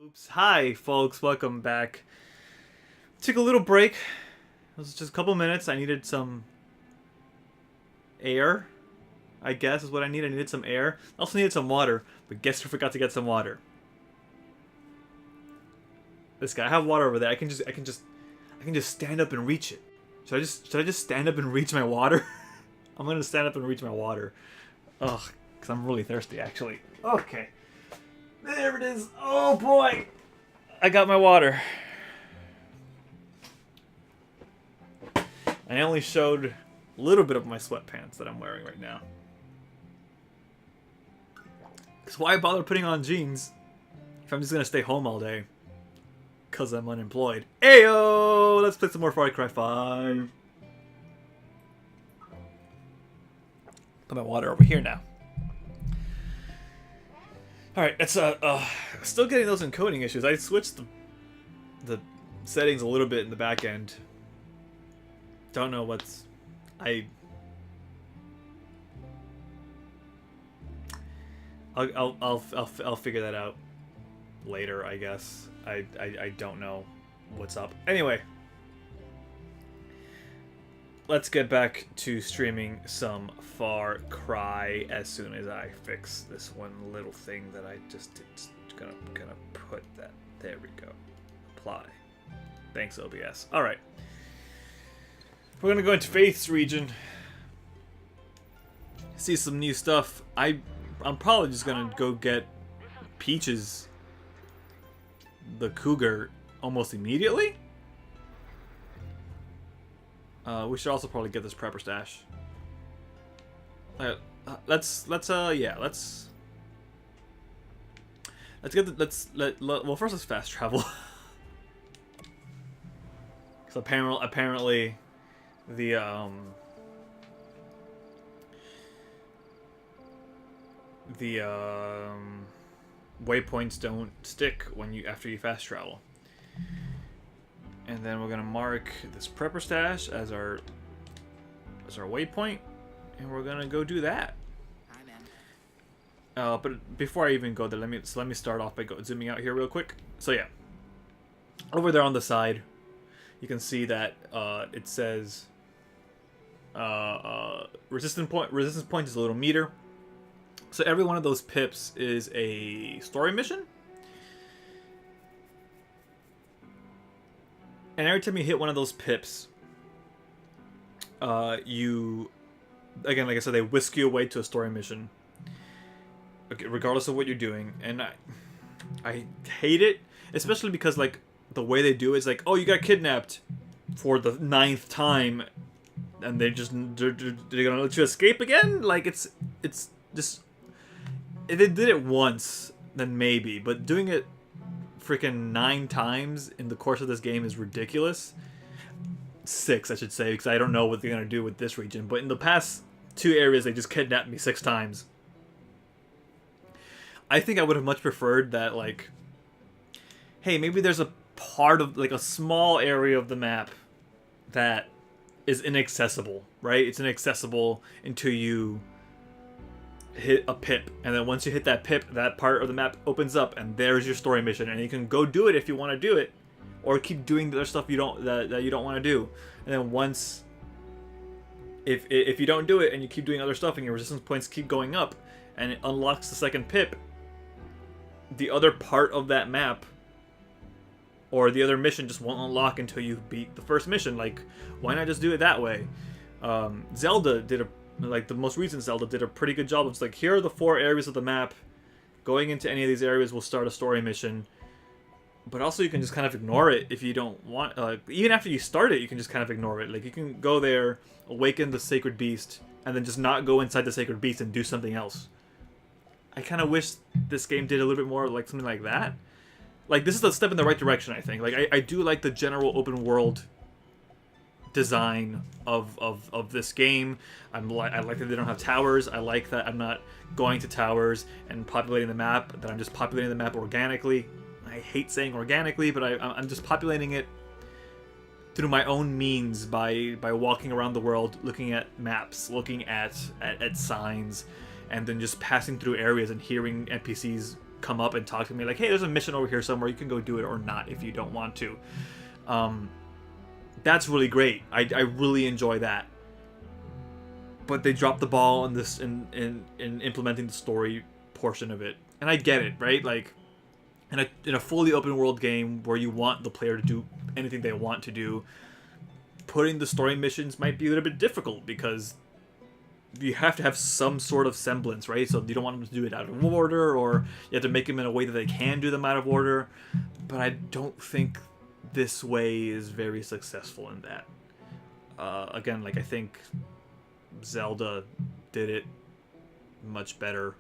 Oops. Hi, folks. Welcome back. Took a little break. It was just a couple minutes. I needed some air, I guess is what I needed. I needed some air. I also needed some water, but guess who forgot to get some water? This guy. I have water over there. I can just stand up and reach it. Should I just stand up and reach my water? I'm gonna stand up and reach my water. Ugh, because I'm really thirsty, actually. Okay. There it is. Oh boy. I got my water. I only showed a little bit of my sweatpants that I'm wearing right now. Because why bother putting on jeans if I'm just going to stay home all day? Because I'm unemployed. Ayo! Let's play some more Far Cry 5. Put my water over here now. Alright, it's still getting those encoding issues. I switched the settings a little bit in the back end. Don't know what's... I'll figure that out later, I guess. I don't know what's up. Anyway, let's get back to streaming some Far Cry as soon as I fix this one little thing that I just did. Gonna put that. There we go. Apply. Thanks, OBS. All right. We're gonna go into Faith's region. See some new stuff. I'm probably just gonna go get Peaches, the cougar, almost immediately. We should also probably get this prepper stash. Let's well, first let's fast travel. Because apparently the waypoints don't stick when after you fast travel. And then we're gonna mark this prepper stash as our waypoint, and we're gonna go do that. But before I even go there, let me start off by zooming out here real quick. So yeah, over there on the side, you can see that it says resistance point is a little meter. So every one of those pips is a story mission. And every time you hit one of those pips, you, again, like I said, they whisk you away to a story mission. Okay, regardless of what you're doing. And I hate it, especially because, like, the way they do it is like, oh, you got kidnapped for the 9th time, and they're gonna let you escape again? Like, it's just... If they did it once, then maybe, but doing it freaking 9 times in the course of this game is ridiculous. 6, I should say, because I don't know what they're gonna do with this region. But in the past 2 areas, they just kidnapped me 6 times. I think I would have much preferred that, like, hey, maybe there's a part of, like, a small area of the map that is inaccessible, right? It's inaccessible until you hit a pip, and then once you hit that pip, that part of the map opens up, and there's your story mission, and you can go do it if you want to do it, or keep doing the other stuff you don't want to do. And then once, if you don't do it and you keep doing other stuff and your resistance points keep going up, and it unlocks the second pip, the other part of that map or the other mission just won't unlock until you beat the first mission. Like, why not just do it that way? Zelda did the most recent Zelda did a pretty good job. It's like, here are the 4 areas of the map. Going into any of these areas will start a story mission. But also you can just kind of ignore it if you don't want... even after you start it, you can just kind of ignore it. Like, you can go there, awaken the Sacred Beast, and then just not go inside the Sacred Beast and do something else. I kind of wish this game did a little bit more like something like that. Like, this is a step in the right direction, I think. Like, I do like the general open world design of this game. I like that they don't have towers. I like that I'm not going to towers and populating the map, that I'm just populating the map organically. I hate saying organically, but I'm just populating it through my own means by walking around the world, looking at maps, looking at signs, and then just passing through areas and hearing NPCs come up and talk to me like, hey, there's a mission over here somewhere, you can go do it or not if you don't want to. That's really great. I really enjoy that. But they dropped the ball in this in implementing the story portion of it, and I get it, right? Like in a fully open world game where you want the player to do anything they want to do, putting the story missions might be a little bit difficult because you have to have some sort of semblance, right? So you don't want them to do it out of order, or you have to make them in a way that they can do them out of order. But I don't think this way is very successful in that. Again, like, I think Zelda did it much better.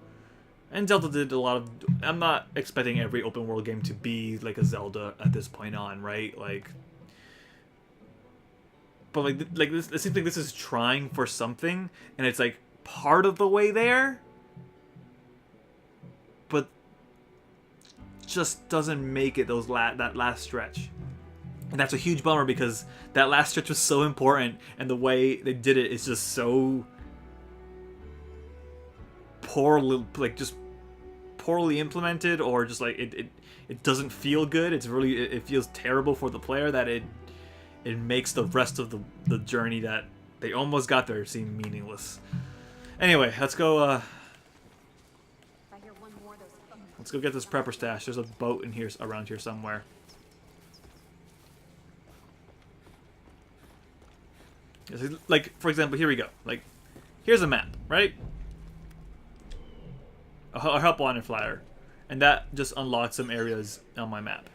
And Zelda did a lot of... I'm not expecting every open world game to be like a Zelda at this point on, right? Like... But like this, it seems like this is trying for something, and it's like part of the way there, but just doesn't make it that last stretch. And that's a huge bummer because that last stretch was so important, and the way they did it is just so poorly implemented, or just like it doesn't feel good. It feels terrible for the player that it makes the rest of the journey that they almost got there seem meaningless. Anyway, let's go. Let's go get this prepper stash. There's a boat in here, around here somewhere. Like, for example, here we go. Like, here's a map, right? A help wanted flyer, and that just unlocks some areas on my map.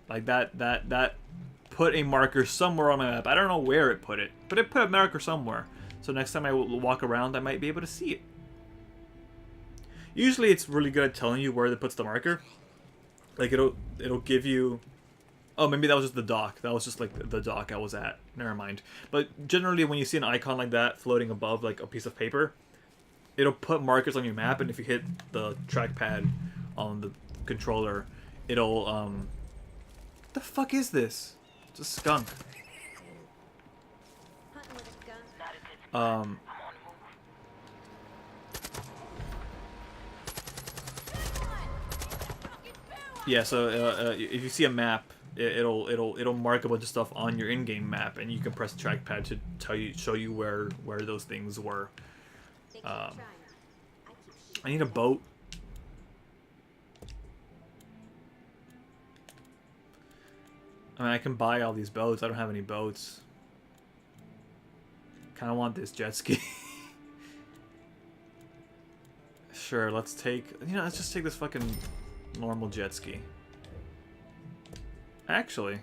Like that put a marker somewhere on my map. I don't know where it put it, but it put a marker somewhere. So next time I walk around, I might be able to see it. Usually it's really good at telling you where it puts the marker. Like it'll give you... Oh, maybe that was just the dock. That was just like the dock I was at. Never mind. But generally when you see an icon like that floating above like a piece of paper, it'll put markers on your map, and if you hit the trackpad on the controller, it'll... What the fuck is this? It's a skunk. Yeah, so if you see a map, it'll mark a bunch of stuff on your in-game map, and you can press the trackpad to show you where those things were. I need a boat. I mean, I can buy all these boats. I don't have any boats. Kind of want this jet ski. Sure, let's just take this fucking normal jet ski. Actually,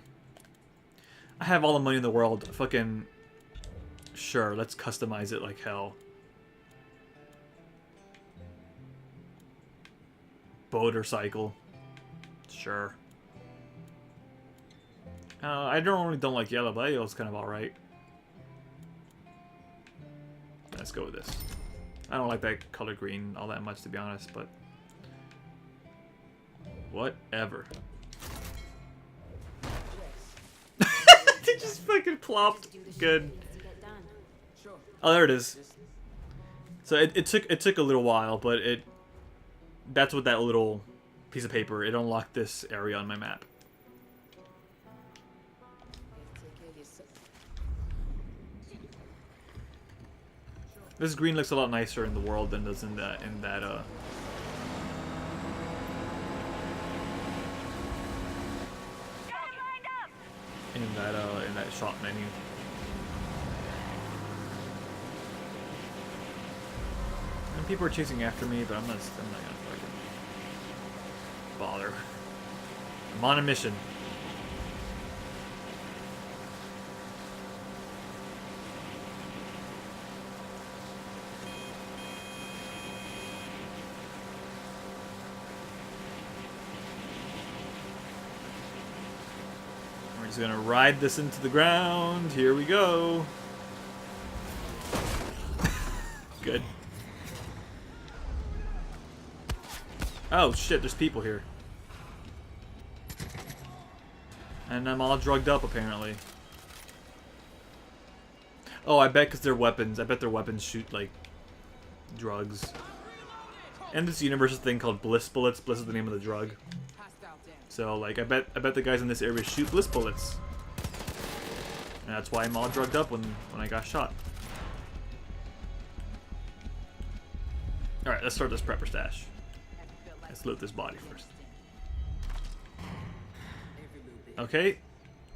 I have all the money in the world. Fucking... Sure, let's customize it like hell. Motorcycle. Sure. I don't like yellow, but yellow's kind of alright. Let's go with this. I don't like that color green all that much, to be honest, but... Whatever. They just fucking plopped. Good. Oh, there it is. So it took a little while, but that's what that little piece of paper, it unlocked this area on my map. This green looks a lot nicer in the world than does in that shop menu. And people are chasing after me, but I'm not gonna fucking bother. I'm on a mission. We're just gonna ride this into the ground. Here we go. Good. Oh shit, there's people here. And I'm all drugged up apparently. Oh, I bet because they're weapons. I bet their weapons shoot like drugs. in this universe a thing called bliss bullets. Bliss is the name of the drug. So like I bet the guys in this area shoot bliss bullets. And that's why I'm all drugged up when I got shot. Alright, let's start this prepper stash. Let's loot this body first. Okay.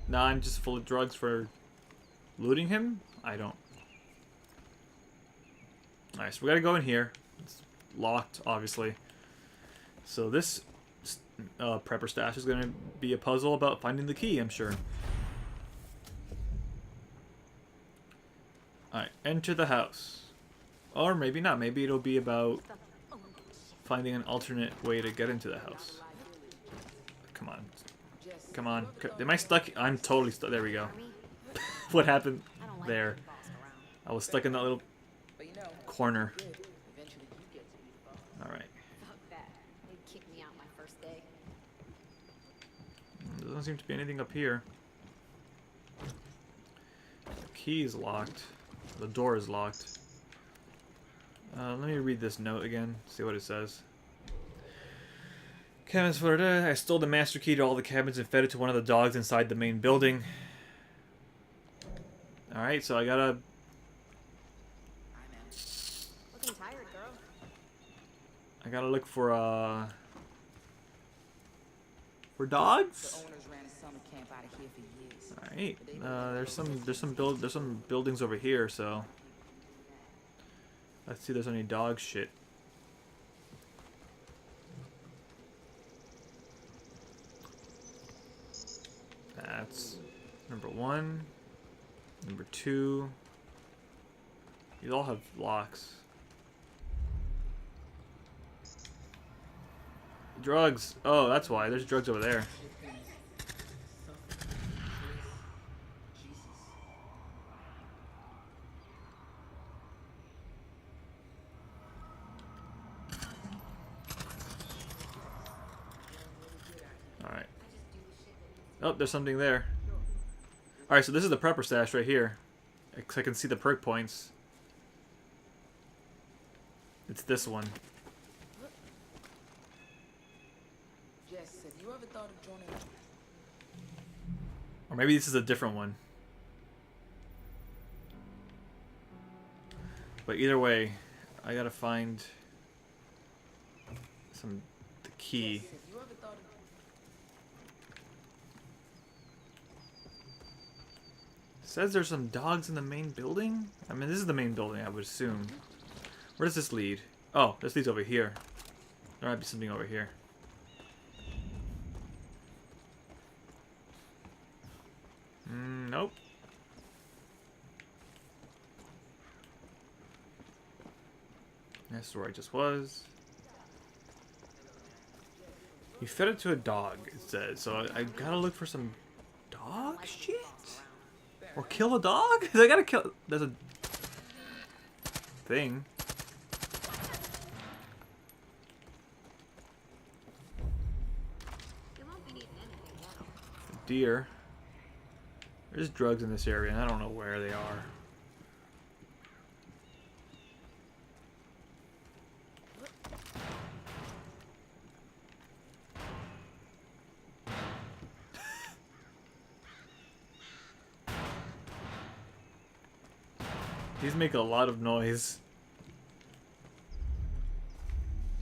Now I'm just full of drugs for looting him? I don't. Alright, so we gotta go in here. It's locked, obviously. So this prepper stash is gonna be a puzzle about finding the key, I'm sure. Alright, enter the house. Or maybe not. Maybe it'll be about finding an alternate way to get into the house. Come on. Come on. Am I stuck? I'm totally stuck. There we go. What happened there? I was stuck in that little corner. Alright. There doesn't seem to be anything up here. The key is locked. The door is locked. Let me read this note again, see what it says. Cabins Florida. I stole the master key to all the cabins and fed it to one of the dogs inside the main building. Alright, so I gotta... Looking tired, girl. I gotta look for dogs? Alright, there's some buildings over here, so let's see if there's any dog shit. That's number 1. Number 2. These all have locks. Drugs. Oh, that's why. There's drugs over there. Alright. Oh, there's something there. Alright, so this is the prepper stash right here. I can see the perk points. It's this one. Or maybe this is a different one. But either way, I gotta find the key. Says there's some dogs in the main building? I mean, this is the main building, I would assume. Where does this lead? Oh, this leads over here. There might be something over here. Nope. That's where I just was. You fed it to a dog, it says. So I gotta look for some dog shit? Or kill a dog? I gotta kill... There's a... thing. Deer. There's drugs in this area, and I don't know where they are. These make a lot of noise.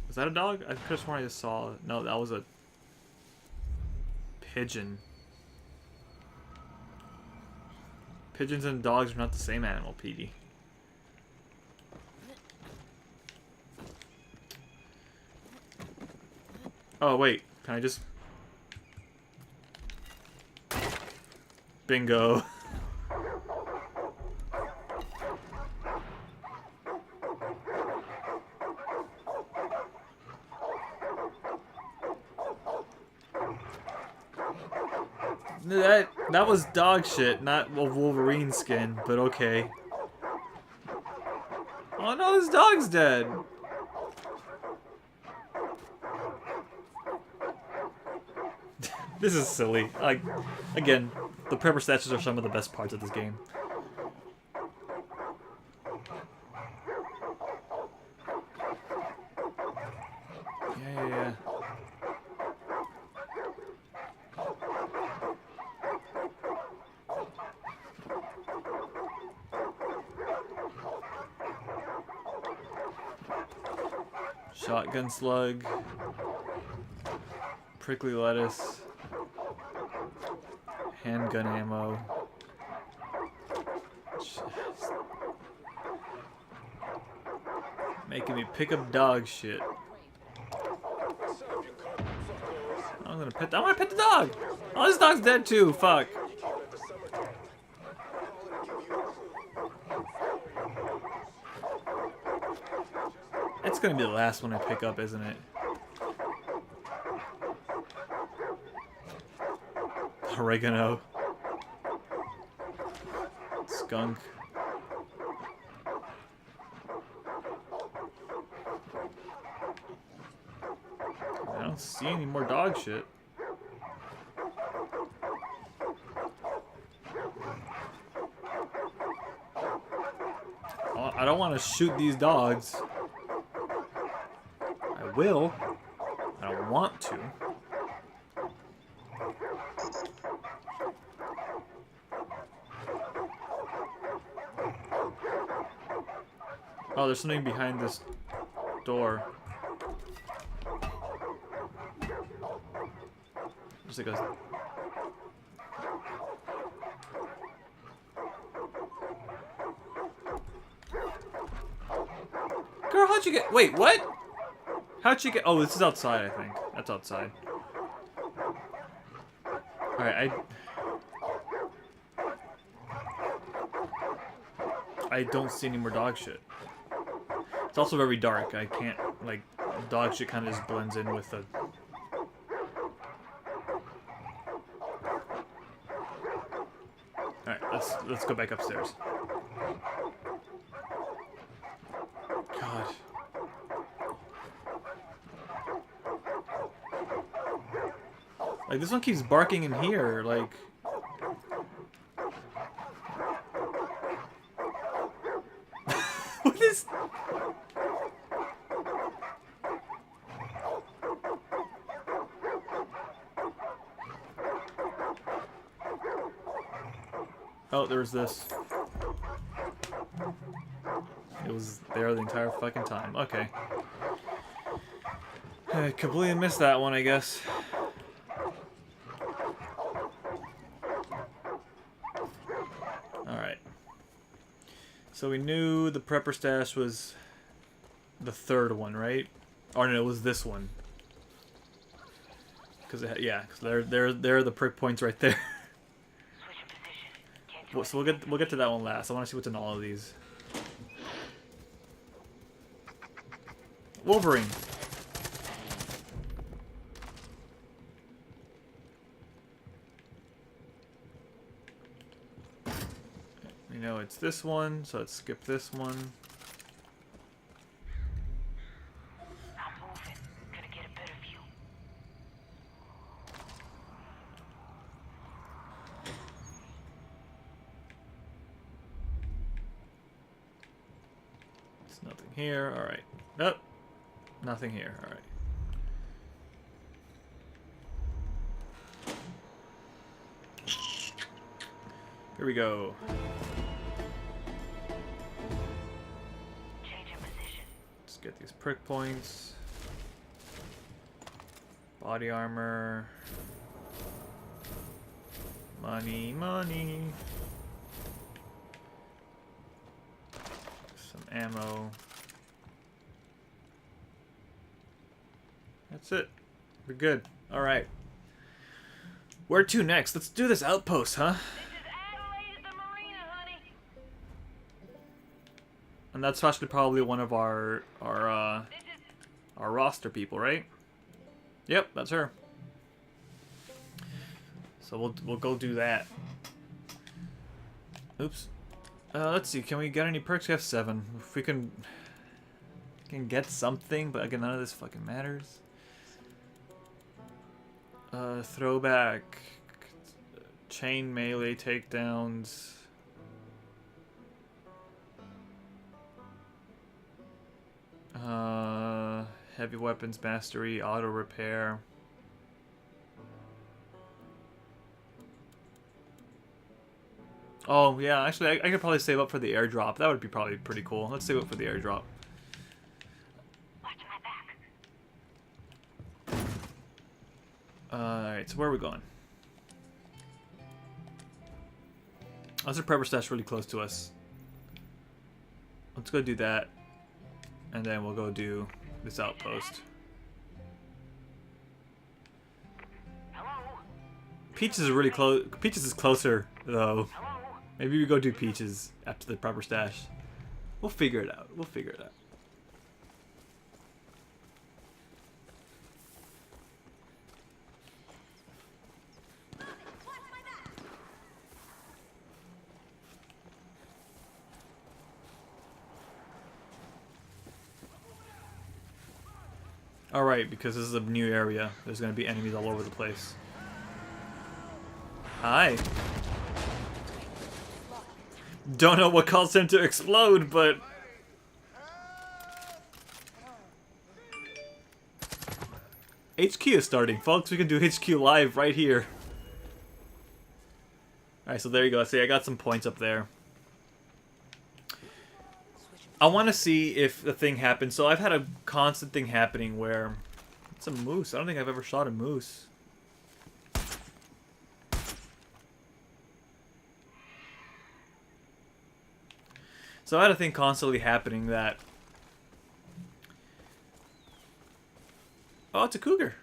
Was that a dog? I could have sworn I just saw... No, that was a... pigeon. Pigeons and dogs are not the same animal, Petey. Oh, wait. Can I just... Bingo. That was dog shit, not a Wolverine skin, but okay. Oh no, this dog's dead. This is silly. Again, the prepper stashes are some of the best parts of this game. Shotgun slug. Prickly lettuce. Handgun ammo. Making me pick up dog shit. I'm gonna pet the dog! Oh, this dog's dead too, fuck. It's gonna be the last one I pick up, isn't it? Oregano. Skunk. I don't see any more dog shit. I don't want to shoot these dogs. I will. I don't want to. Oh, there's something behind this door. There's like a... Girl, how'd you get... Wait, what? How'd you get... Oh, this is outside, I think. That's outside. Alright, I don't see any more dog shit. It's also very dark. I can't, like, dog shit kind of just blends in with the... Alright, let's go back upstairs. God. Like, this one keeps barking in here, like... What is... Oh, there was this. It was there the entire fucking time. Okay. I completely missed that one, I guess. Alright. So we knew the prepper stash was the third one, right? Or no, it was this one. Because yeah, cause there are the prick points right there. So we'll get to that one last. I want to see what's in all of these. Wolverine. We know it's this one, so let's skip this one. Nothing here. All right. Nope. Nothing here. All right. Here we go. Change your position. Let's get these prick points. Body armor. Money, money. Ammo. That's it. We're good. Alright. Where to next? Let's do this outpost, huh? This is Adelaide at the marina, honey. And that's actually probably one of our roster people, right? Yep, that's her. So we'll go do that. Oops. Let's see. Can we get any perks? We have 7. If we can get something, but again, none of this fucking matters. Throwback, chain melee takedowns. Heavy weapons mastery, auto repair. Oh, yeah, actually, I could probably save up for the airdrop. That would be probably pretty cool. Let's save up for the airdrop. Watch my back. Alright, so where are we going? There's a prepper stash really close to us. Let's go do that. And then we'll go do this outpost. Peaches is really close. Peaches is closer, though. Maybe we go do Peaches after the prepper stash. We'll figure it out. We'll figure it out. Alright, because this is a new area, there's going to be enemies all over the place. Hi. Don't know what caused him to explode, but... HQ is starting, folks. We can do HQ live right here. Alright, so there you go. See, I got some points up there. I want to see if the thing happens. So I've had a constant thing happening where... It's a moose. I don't think I've ever shot a moose. So I had a thing constantly happening that... Oh, it's a cougar.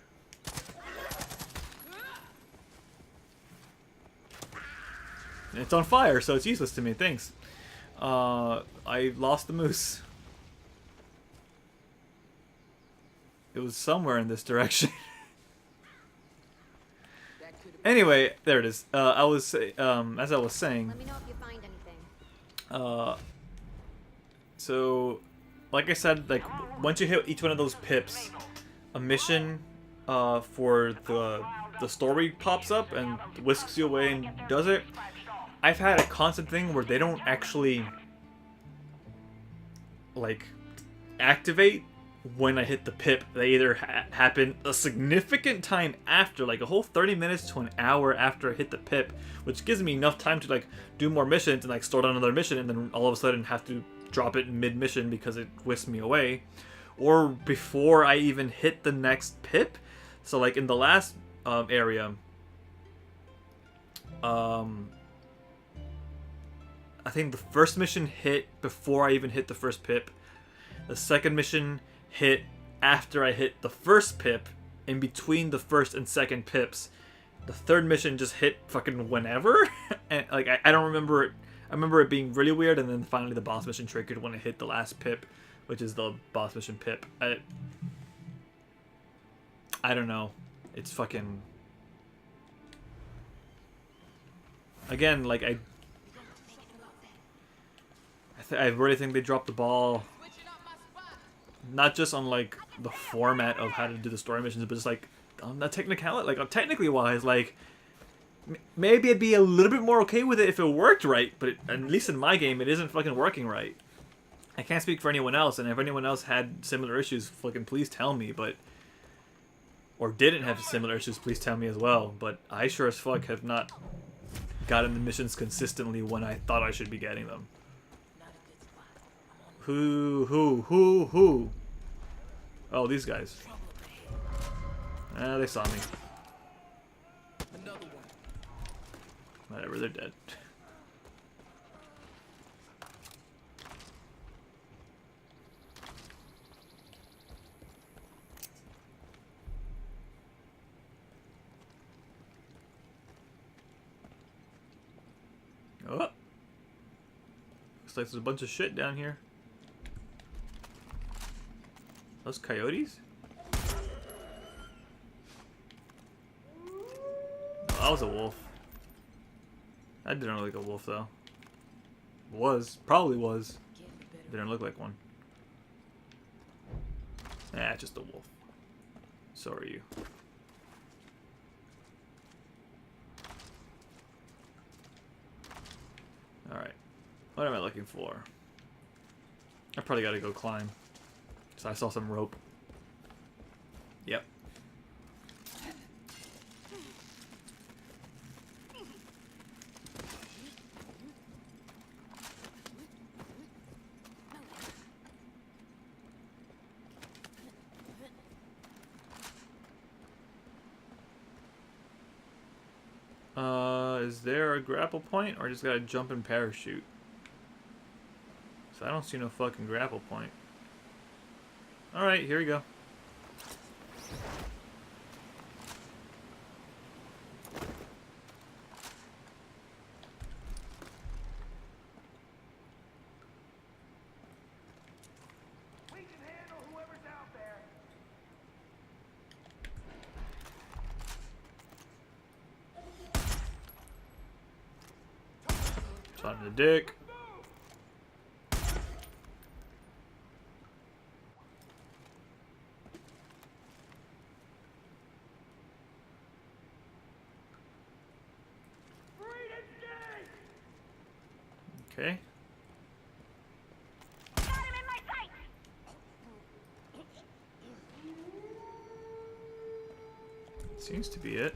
And it's on fire, so it's useless to me. Thanks. I lost the moose. It was somewhere in this direction. Anyway, there it is. As I was saying. Let me know if you find anything. So, like I said, like once you hit each one of those pips, a mission for the story pops up and whisks you away and does it. I've had a constant thing where they don't actually like activate when I hit the pip. They either happen a significant time after, like a whole 30 minutes to an hour after I hit the pip, which gives me enough time to like do more missions and like start on another mission, and then all of a sudden have to drop it mid-mission because it whisked me away, or before I even hit the next pip. So like in the last area, I think the first mission hit before I even hit the first pip. The second mission hit after I hit the first pip, in between the first and second pips. The third mission just hit fucking whenever. And like I don't remember it. I remember it being really weird, and then finally the boss mission triggered when it hit the last pip, which is the boss mission pip. I don't know. It's fucking... Again, like I really think they dropped the ball. Not just on like the format of how to do the story missions, but just like on the technicality, like technically wise, like maybe I'd be a little bit more okay with it if it worked right, but at least in my game, it isn't fucking working right. I can't speak for anyone else, and if anyone else had similar issues, fucking please tell me, but... Or didn't have similar issues, please tell me as well, but I sure as fuck have not gotten the missions consistently when I thought I should be getting them. Who? Oh, these guys. They saw me. Whatever, they're dead. Oh. Looks like there's a bunch of shit down here. Those coyotes? Oh, that was a wolf. That didn't look like a wolf, though. Was. Probably was. Didn't look like one. Nah, just a wolf. So are you. Alright. What am I looking for? I probably gotta go climb. So I saw some rope. Yep. Is there a grapple point, or just gotta jump and parachute? So I don't see no fucking grapple point. Alright, here we go. We can handle whoever's out there. It's on the dick. Okay. Got him in my sight! Seems to be it.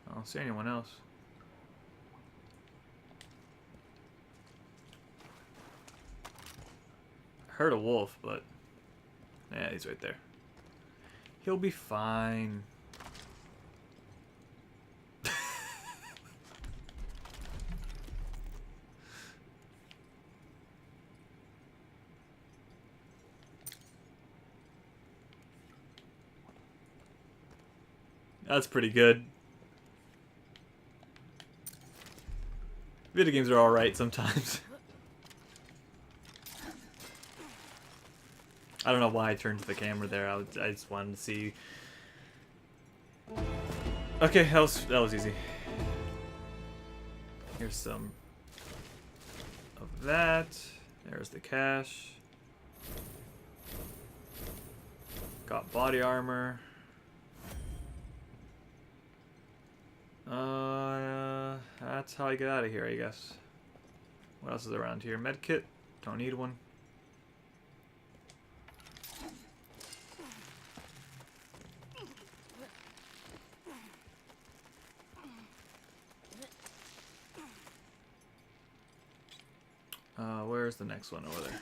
I don't see anyone else. I heard a wolf, but yeah, he's right there. He'll be fine. That's pretty good. Video games are alright sometimes. I don't know why I turned to the camera there. I just wanted to see. Okay, that was easy. Here's some of that. There's the cash. Got body armor. That's how I get out of here, I guess. What else is around here? Medkit. Don't need one. Where's the next one over there?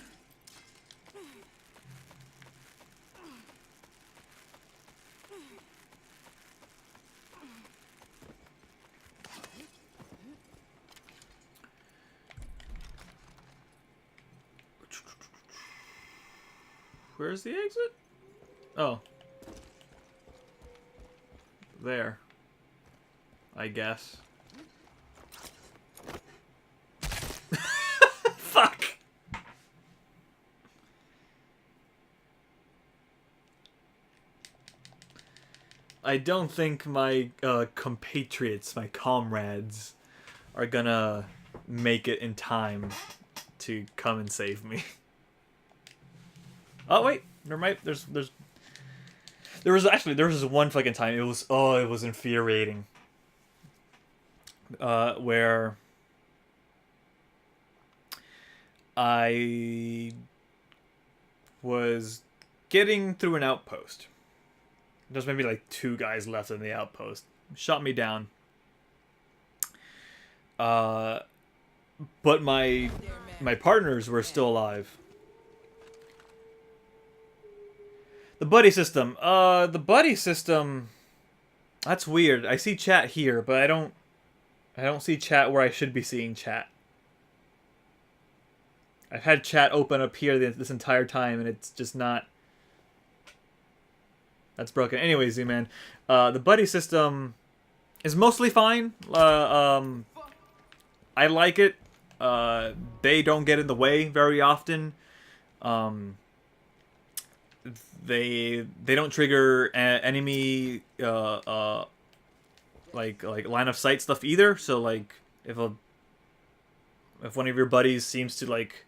Where's the exit? Oh. There. I guess. Fuck! I don't think my compatriots, my comrades, are gonna make it in time to come and save me. Oh wait, there was one fucking time. It was infuriating. Where I was getting through an outpost. There's maybe like 2 guys left in the outpost. Shot me down. But my partners were still alive. The buddy system. The buddy system. That's weird. I see chat here, but I don't see chat where I should be seeing chat. I've had chat open up here this entire time, and it's just not. That's broken. Anyways, Z-Man, the buddy system is mostly fine. I like it. They don't get in the way very often. They don't trigger enemy like line of sight stuff either. So like if one of your buddies seems to like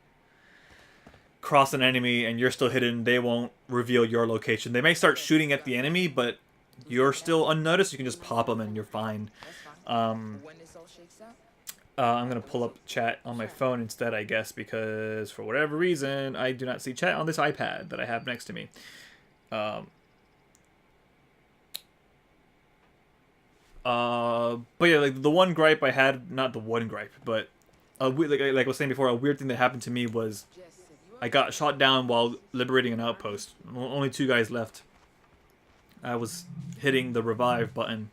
cross an enemy and you're still hidden, they won't reveal your location. They may start shooting at the enemy, but you're still unnoticed. You can just pop them and you're fine. I'm gonna pull up chat on my phone instead, I guess, because for whatever reason I do not see chat on this iPad that I have next to me. But yeah, like the one gripe I had, not the one gripe, but like I was saying before, a weird thing that happened to me was I got shot down while liberating an outpost. Only 2 guys left. I was hitting the revive button.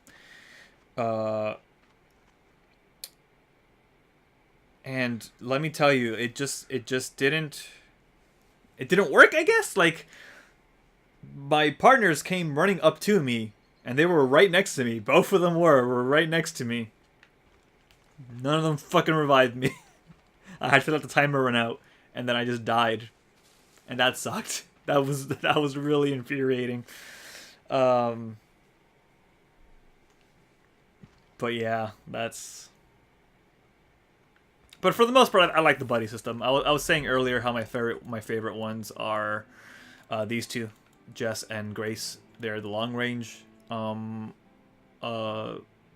And let me tell you, it just didn't work, I guess. Like, my partners came running up to me, and they were right next to me. Both of them were right next to me. None of them fucking revived me. I had to let the timer run out, and then I just died, and that sucked. That was really infuriating. But yeah, that's. But for the most part, I like the buddy system. I was saying earlier how my favorite ones are these two, Jess and Grace. They're the long range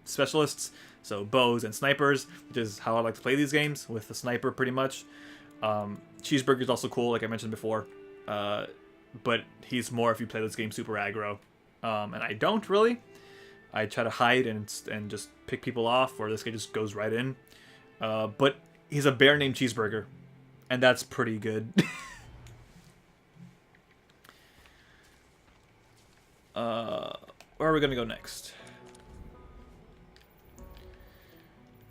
specialists, so bows and snipers, which is how I like to play these games, with the sniper pretty much. Cheeseburger's also cool, like I mentioned before, but he's more if you play this game super aggro, and I don't really. I try to hide and just pick people off, or this guy just goes right in. But he's a bear named Cheeseburger, and that's pretty good. Where are we gonna go next?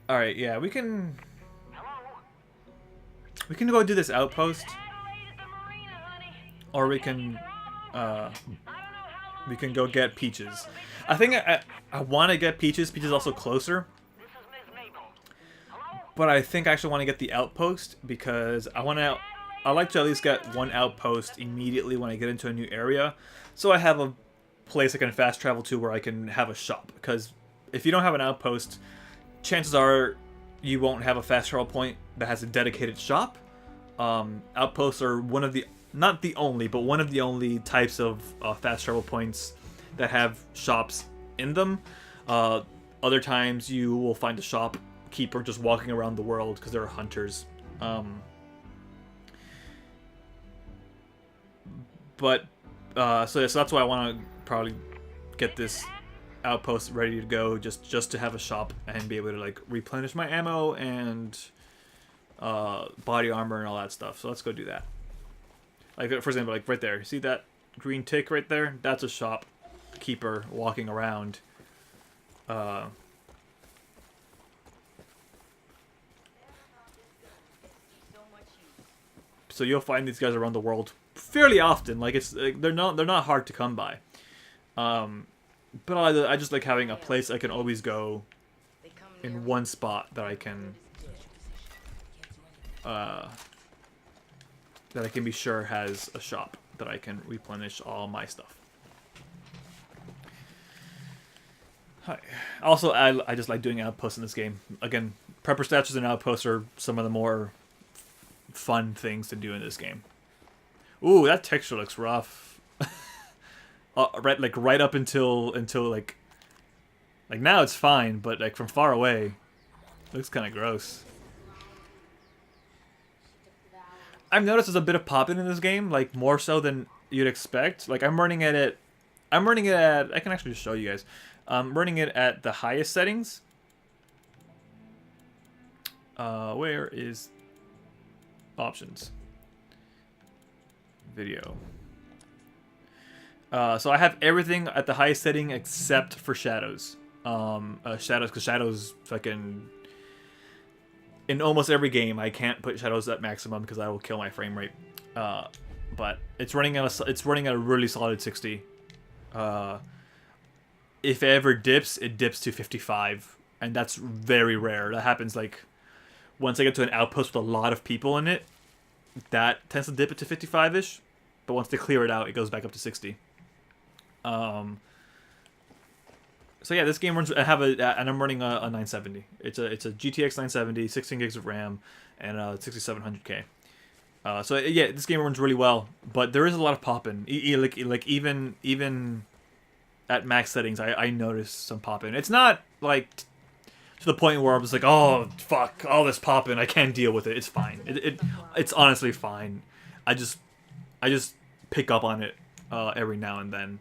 Alright, yeah, we can go do this outpost, or we can go get Peaches. I think I want to get Peaches. Peaches is also closer. But I think I actually want to get the outpost, because I like to at least get one outpost immediately when I get into a new area, so I have a place I can fast travel to where I can have a shop. Because if you don't have an outpost, chances are you won't have a fast travel point that has a dedicated shop. Outposts are one of the, not the only, but one of the only types of fast travel points that have shops in them. Other times you will find a shopkeeper just walking around the world because there are hunters. So that's why I want to probably get this outpost ready to go, just to have a shop and be able to like replenish my ammo and body armor and all that stuff. So let's go do that. Like, for example, like right there, see that green tick right there? That's a shopkeeper walking around. So you'll find these guys around the world fairly often. Like, it's like, they're not hard to come by. But I just like having a place I can always go in one spot that I can be sure has a shop that I can replenish all my stuff. Hi. Also, I just like doing outposts in this game. Again, prepper statues and outposts are some of the more fun things to do in this game. Ooh, that texture looks rough. Right up until like now it's fine, but like from far away, it looks kind of gross. I've noticed there's a bit of popping in this game, like more so than you'd expect. Like I'm running it at, I can actually just show you guys. I'm running it at the highest settings. Where is options? Video. So I have everything at the highest setting except for shadows. Because shadows fucking... In almost every game, I can't put shadows at maximum because I will kill my frame rate. But it's running at a really solid 60. If it ever dips, it dips to 55, and that's very rare. That happens like once I get to an outpost with a lot of people in it. That tends to dip it to 55-ish, but once they clear it out, it goes back up to 60. So yeah, this game runs. And I'm running a 970. It's a GTX 970, 16 gigs of RAM, and 6700K. So yeah, this game runs really well, but there is a lot of popping. Like even at max settings, I noticed some popping. It's not like to the point where I'm just like, oh fuck, all this popping, I can't deal with it. It's fine. It's honestly fine. I just pick up on it every now and then.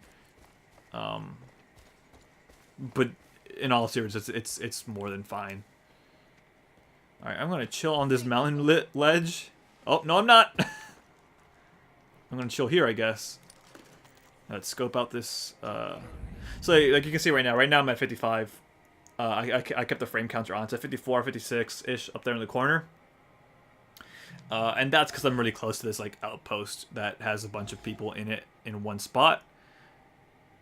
But in all seriousness, it's more than fine. All right, I'm gonna chill on this mountain ledge. Oh no, I'm not. I'm gonna chill here, I guess. Let's scope out this. So like you can see right now I'm at 55. I kept the frame counter on. It's at 54, 56-ish up there in the corner. And that's because I'm really close to this like outpost that has a bunch of people in it in one spot.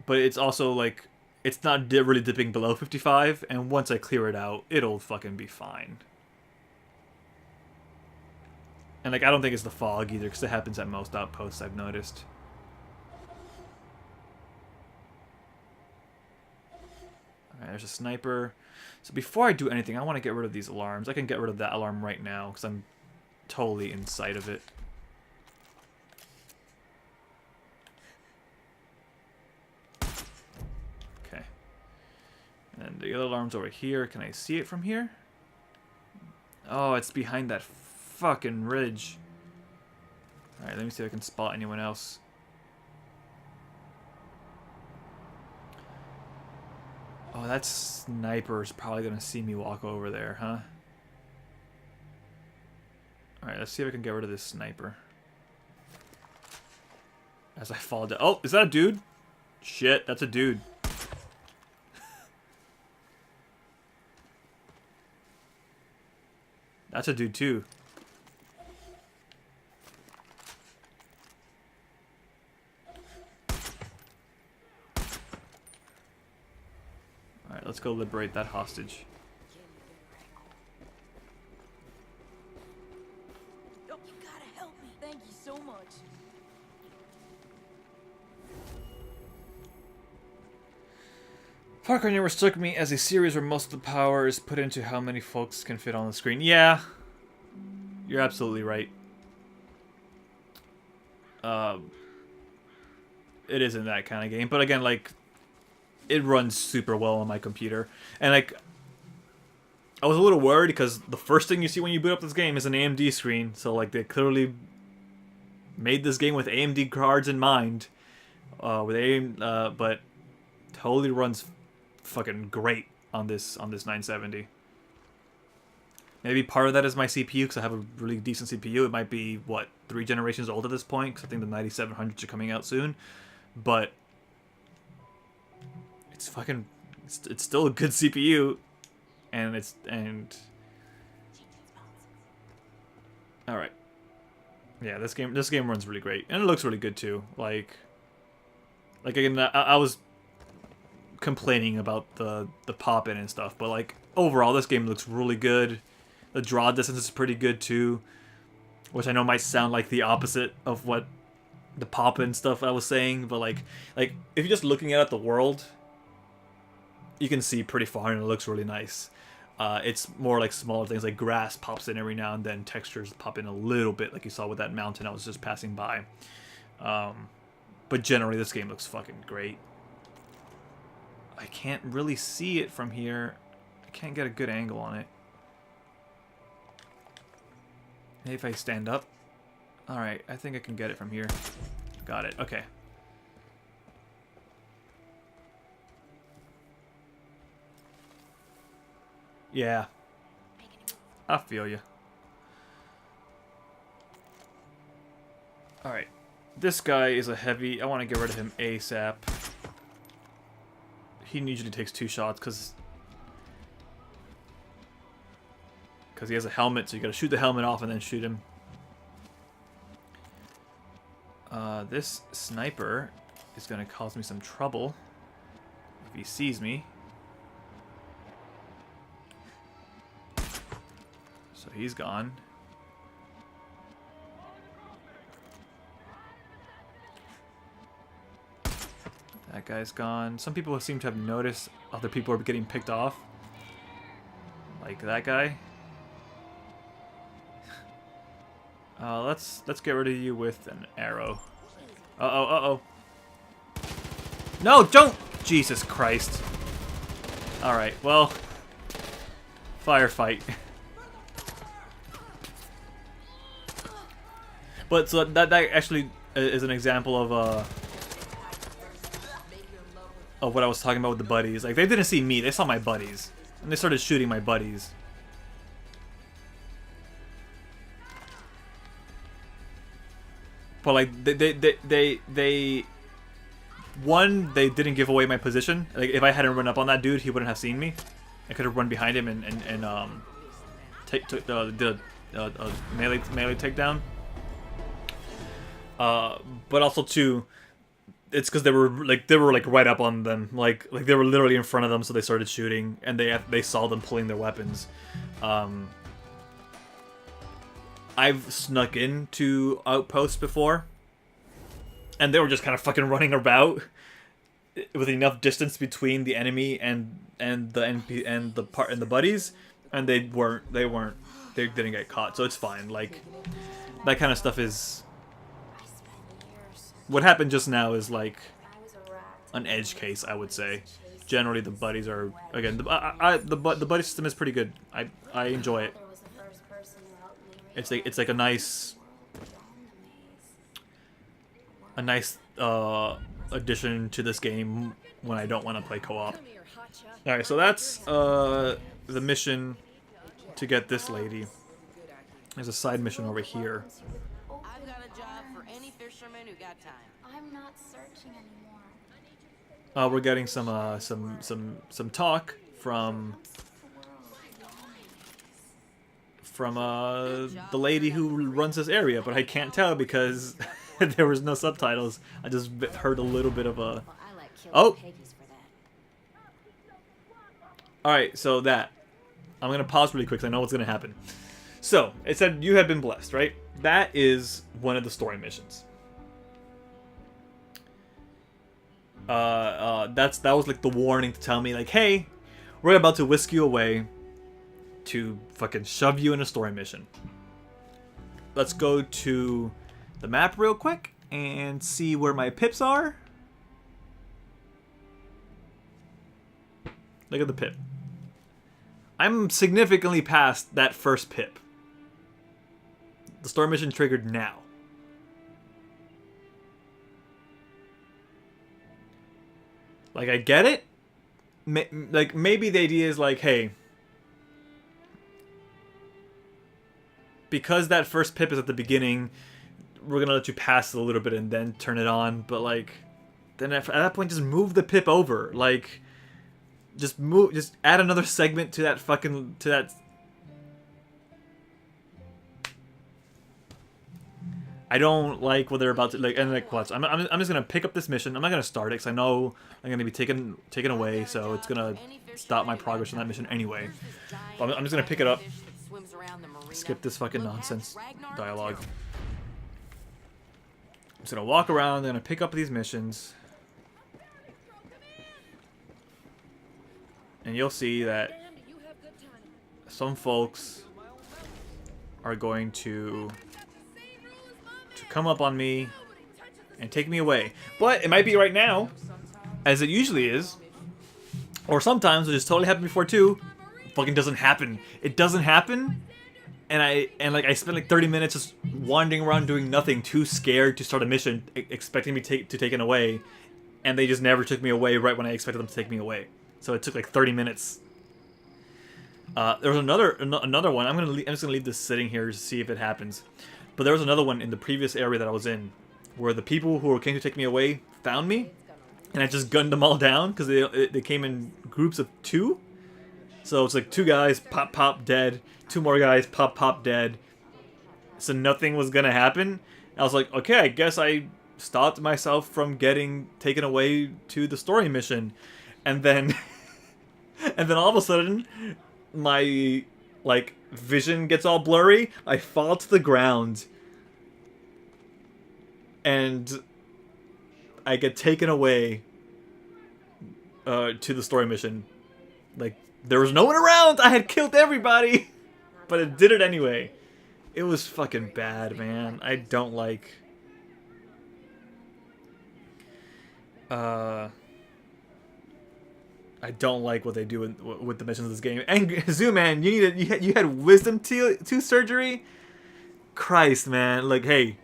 But it's also like it's not really dipping below 55, and once I clear it out, it'll fucking be fine. And like I don't think it's the fog either, because it happens at most outposts I've noticed. Alright, there's a sniper. So before I do anything, I want to get rid of these alarms. I can get rid of that alarm right now, because I'm totally in sight of it. Okay. And the other alarm's over here. Can I see it from here? Oh, it's behind that fucking ridge. Alright, let me see if I can spot anyone else. Oh, that sniper's probably gonna see me walk over there, huh? Alright, let's see if I can get rid of this sniper. As I fall down. Oh, is that a dude? Shit, that's a dude. That's a dude too. Alright, let's go liberate that hostage. You gotta help me. Thank you so much. Far Cry never struck me as a series where most of the power is put into how many folks can fit on the screen. Yeah, you're absolutely right. It isn't that kind of game, but again, like, it runs super well on my computer, and like, I was a little worried because the first thing you see when you boot up this game is an AMD screen, so like they clearly made this game with AMD cards in mind, but totally runs fucking great on this 970. Maybe part of that is my CPU, because I have a really decent CPU. It might be, what, 3 generations old at this point, because I think the 9700s are coming out soon. But it's fucking, it's still a good CPU, and all right, yeah, this game runs really great, and it looks really good too. Like again, I was complaining about the pop-in and stuff, but like overall, this game looks really good. The draw distance is pretty good too, which I know might sound like the opposite of what the pop-in stuff I was saying, but like if you're just looking at the world, you can see pretty far and it looks really nice. It's more like smaller things, like grass pops in every now and then, textures pop in a little bit, like you saw with that mountain I was just passing by. But generally, this game looks fucking great. I can't really see it from here. I can't get a good angle on it. Maybe if I stand up. Alright, I think I can get it from here. Got it, okay. Yeah. I feel you. Alright. This guy is a heavy. I want to get rid of him ASAP. He usually takes 2 shots because he has a helmet, so you gotta shoot the helmet off and then shoot him. This sniper is gonna cause me some trouble if he sees me. So he's gone. That guy's gone. Some people seem to have noticed other people are getting picked off. Like that guy. Let's get rid of you with an arrow. Uh-oh. No, don't! Jesus Christ. Alright, well. Firefight. But so that actually is an example of what I was talking about with the buddies. Like, they didn't see me, they saw my buddies. And they started shooting my buddies. But like they one, they didn't give away my position. Like, if I hadn't run up on that dude, he wouldn't have seen me. I could have run behind him and did a melee takedown. But also too, it's because they were like right up on them, like they were literally in front of them, so they started shooting, and they saw them pulling their weapons. I've snuck into outposts before, and they were just kind of fucking running about with enough distance between the enemy and the NP and the buddies, and they didn't get caught, so it's fine. Like, that kind of stuff is. What happened just now is like an edge case, I would say. Generally, the buddies are, again, the buddy system is pretty good. I enjoy it. It's like a nice addition to this game when I don't want to play co-op. All right, so that's the mission to get this lady. There's a side mission over here. I've got a job for any fisherman who got time. I'm not searching anymore. We're getting some talk from the lady who runs this area, but I can't tell because there was no subtitles. I just heard a little bit of a. Oh. All right, so that I'm gonna pause really quick because I know what's gonna happen. So it said you have been blessed, right? That is one of the story missions. That was like the warning to tell me, like, hey, we're about to whisk you away to fucking shove you in a story mission. Let's go to the map real quick and see where my pips are. Look at the pip. I'm significantly past that first pip. The story mission triggered now. Like, I get it. Like, maybe the idea is like, hey, because that first pip is at the beginning, we're gonna let you pass it a little bit and then turn it on. But like, then at that point, just move the pip over. Like, just add another segment to that fucking I don't like what they're about to like. And like, watch. I'm just gonna pick up this mission. I'm not gonna start it because I know I'm gonna be taken away, so it's gonna stop my progress on that mission anyway. But I'm just gonna pick it up. Skip this fucking nonsense dialogue. I'm just gonna walk around. I'm gonna pick up these missions, and you'll see that some folks are going to come up on me and take me away. But it might be right now, as it usually is, or sometimes, which has totally happened before too. Fucking doesn't happen. It doesn't happen, and I spent like 30 minutes just wandering around doing nothing, too scared to start a mission, expecting me to taken away, and they just never took me away right when I expected them to take me away. So it took like 30 minutes. There was another one. I'm just gonna leave this sitting here to see if it happens. But there was another one in the previous area that I was in, where the people who came to take me away found me, and I just gunned them all down because they came in groups of 2. So it's like 2 guys, pop, dead. 2 more guys, pop, dead. So nothing was gonna happen. I was like, okay, I guess I stopped myself from getting taken away to the story mission, and then, and then all of a sudden, my vision gets all blurry. I fall to the ground, and I get taken away to the story mission. Like, there was no one around. I had killed everybody, but it did it anyway. It was fucking bad, man. I don't like. I don't like what they do with the missions of this game. And Zoo Man, you had wisdom tooth surgery. Christ, man, like, hey,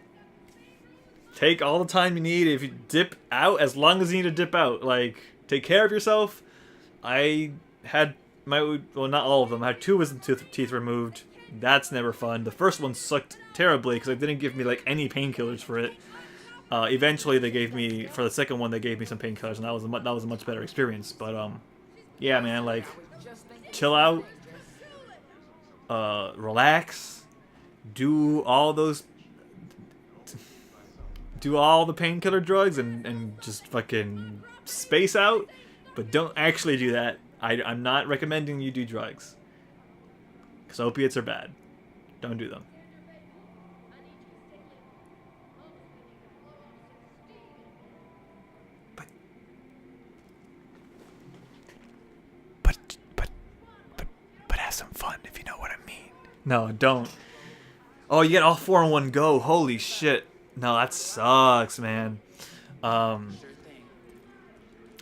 take all the time you need. If you dip out, as long as you need to dip out, like, take care of yourself. I had well, not all of them. I had 2 wisdom teeth removed. That's never fun. The first one sucked terribly because they didn't give me like any painkillers for it. Eventually, they gave me, for the second one, they gave me some painkillers, and that was a much better experience. But yeah, man, like, chill out, relax, do all the painkiller drugs and just fucking space out, but don't actually do that. I'm not recommending you do drugs, because opiates are bad. Don't do them. But have some fun, if you know what I mean. No, don't. Oh, you get all 4 in one go. Holy shit. No, that sucks, man. I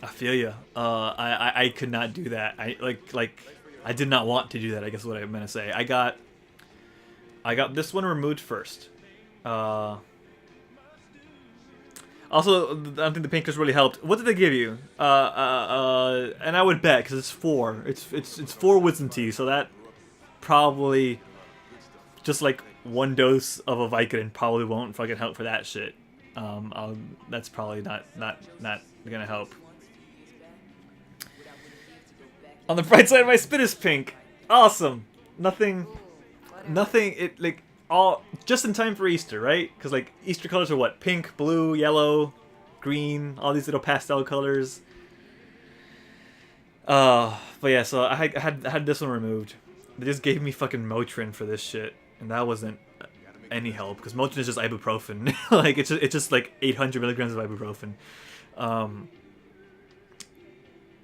feel you. I could not do that. I did not want to do that, I guess is what I meant to say. I got this one removed first. Also, I don't think the painkillers really helped. What did they give you? And I would bet, because it's 4. It's 4 wisdom teeth, so that probably just like 1 dose of a Vicodin probably won't fucking help for that shit. That's probably not gonna help. On the bright side, my spit is pink. Awesome. Nothing. It like all just in time for Easter, right? Because like Easter colors are what? Pink, blue, yellow, green. All these little pastel colors. But yeah, so I had this one removed. They just gave me fucking Motrin for this shit, and that wasn't any help because Motrin is just ibuprofen. Like it's just like 800 milligrams of ibuprofen.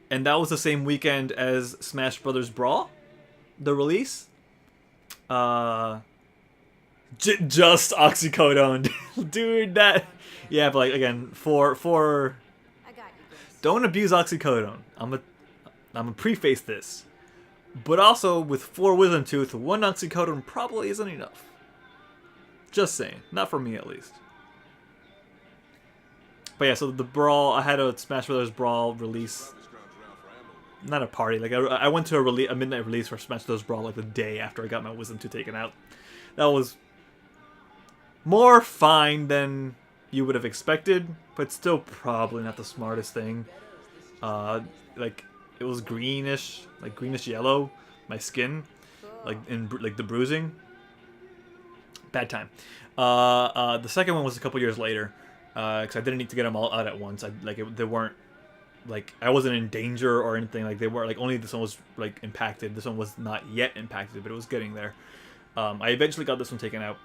And that was the same weekend as Smash Brothers Brawl, the release. Just oxycodone, dude. That, yeah, but like again, for I got you. don't abuse oxycodone. I'm gonna preface this, but also with 4 wisdom tooth, 1 oxycodone probably isn't enough. Just saying, not for me at least. But yeah, so the Brawl, I had a Smash Brothers Brawl release. Not a party, like I went to a midnight release for Smash Bros. Brawl like the day after I got my wisdom tooth taken out. That was more fine than you would have expected, but still probably not the smartest thing. Like it was greenish, like greenish yellow, my skin, like in like the bruising. Bad time. The second one was a couple years later, because I didn't need to get them all out at once. They weren't. Like, I wasn't in danger or anything. Like, they weren't, like, only this one was, like, impacted. This one was not yet impacted, but it was getting there. I eventually got this one taken out.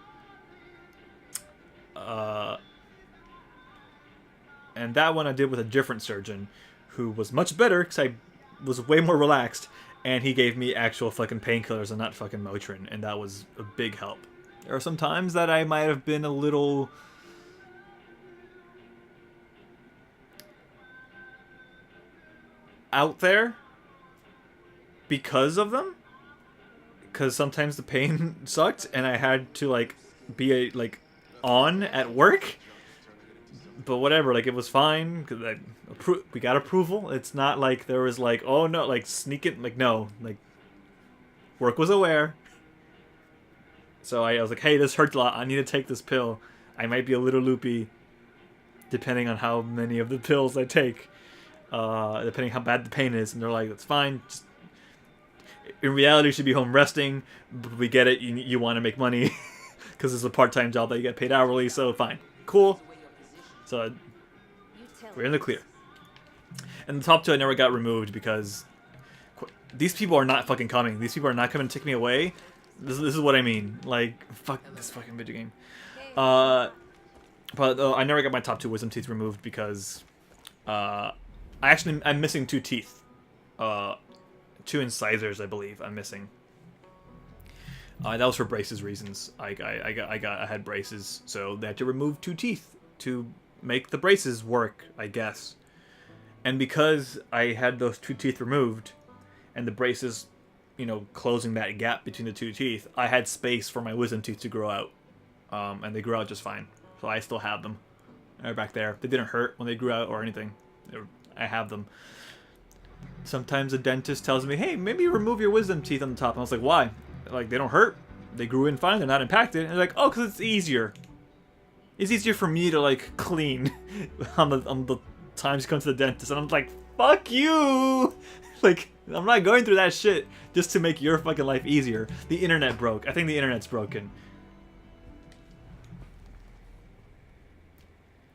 And that one I did with a different surgeon who was much better because I was way more relaxed. And he gave me actual fucking painkillers and not fucking Motrin. And that was a big help. There are some times that I might have been a little out there because of them, because sometimes the pain sucked and I had to like be on at work, but whatever, like it was fine because we got approval. It's not like there was like, oh no, like sneak it, like no, like work was aware. So I was like, hey, this hurts a lot, I need to take this pill. I might be a little loopy depending on how many of the pills I take. Depending how bad the pain is, and they're like, that's fine. Just, in reality, you should be home resting, but we get it. You want to make money because it's a part-time job that you get paid hourly, so fine, cool. So we're in the clear. And the top 2 I never got removed because these people are not fucking coming. These people are not coming to take me away. This is what I mean. Like, fuck this fucking video game. But I never got my top 2 wisdom teeth removed because I'm missing 2 teeth. 2 incisors, I believe, I'm missing. That was for braces reasons. I had braces, so they had to remove 2 teeth to make the braces work, I guess. And because I had those 2 teeth removed, and the braces, you know, closing that gap between the 2 teeth, I had space for my wisdom teeth to grow out. And they grew out just fine. So I still have them. They're back there. They didn't hurt when they grew out or anything. I have them. Sometimes a dentist tells me, hey, maybe remove your wisdom teeth on the top. And I was like, why? Like, they don't hurt. They grew in fine. They're not impacted. And they're like, oh, because it's easier. It's easier for me to, like, clean on the times you come to the dentist. And I'm like, fuck you! Like, I'm not going through that shit just to make your fucking life easier. The internet broke. I think the internet's broken.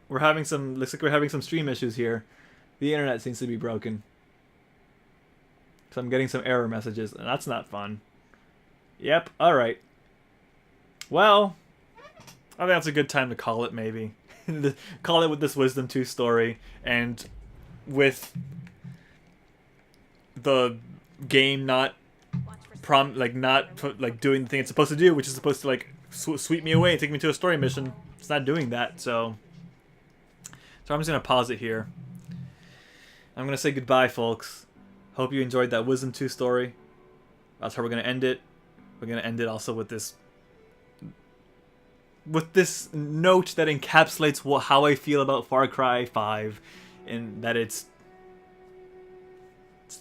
We're having some. Looks like we're having some stream issues here. The internet seems to be broken. So I'm getting some error messages, and that's not fun. Yep. All right. Well, I think that's a good time to call it. Maybe call it with this Wisdom 2 story, and with the game not doing the thing it's supposed to do, which is supposed to like sweep me away and take me to a story mission. It's not doing that, so I'm just gonna pause it here. I'm gonna say goodbye, folks. Hope you enjoyed that Wisdom 2 story. That's how we're gonna end it. We're gonna end it also with this note that encapsulates how I feel about Far Cry 5, and that it's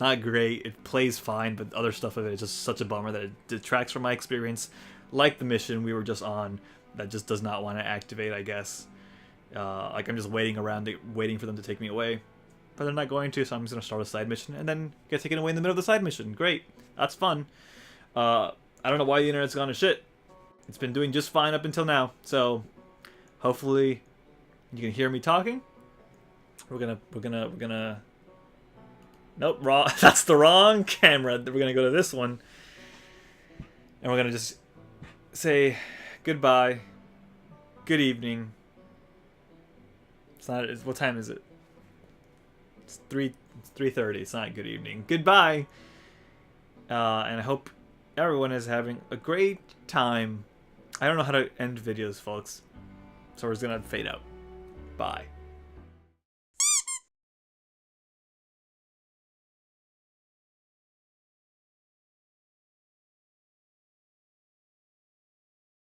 not great. It plays fine, but other stuff of it is just such a bummer that it detracts from my experience. Like the mission we were just on, that just does not want to activate, I guess. Like I'm just waiting around, waiting for them to take me away. But they're not going to, so I'm just going to start a side mission and then get taken away in the middle of the side mission. Great. That's fun. I don't know why the internet's gone to shit. It's been doing just fine up until now. So hopefully you can hear me talking. We're gonna nope, wrong. That's the wrong camera. We're gonna go to this one. And we're gonna just say goodbye. Good evening. It's not. What time is it? It's 3:30. It's not good evening. Goodbye. And I hope everyone is having a great time. I don't know how to end videos, folks. So we're just gonna fade out. Bye.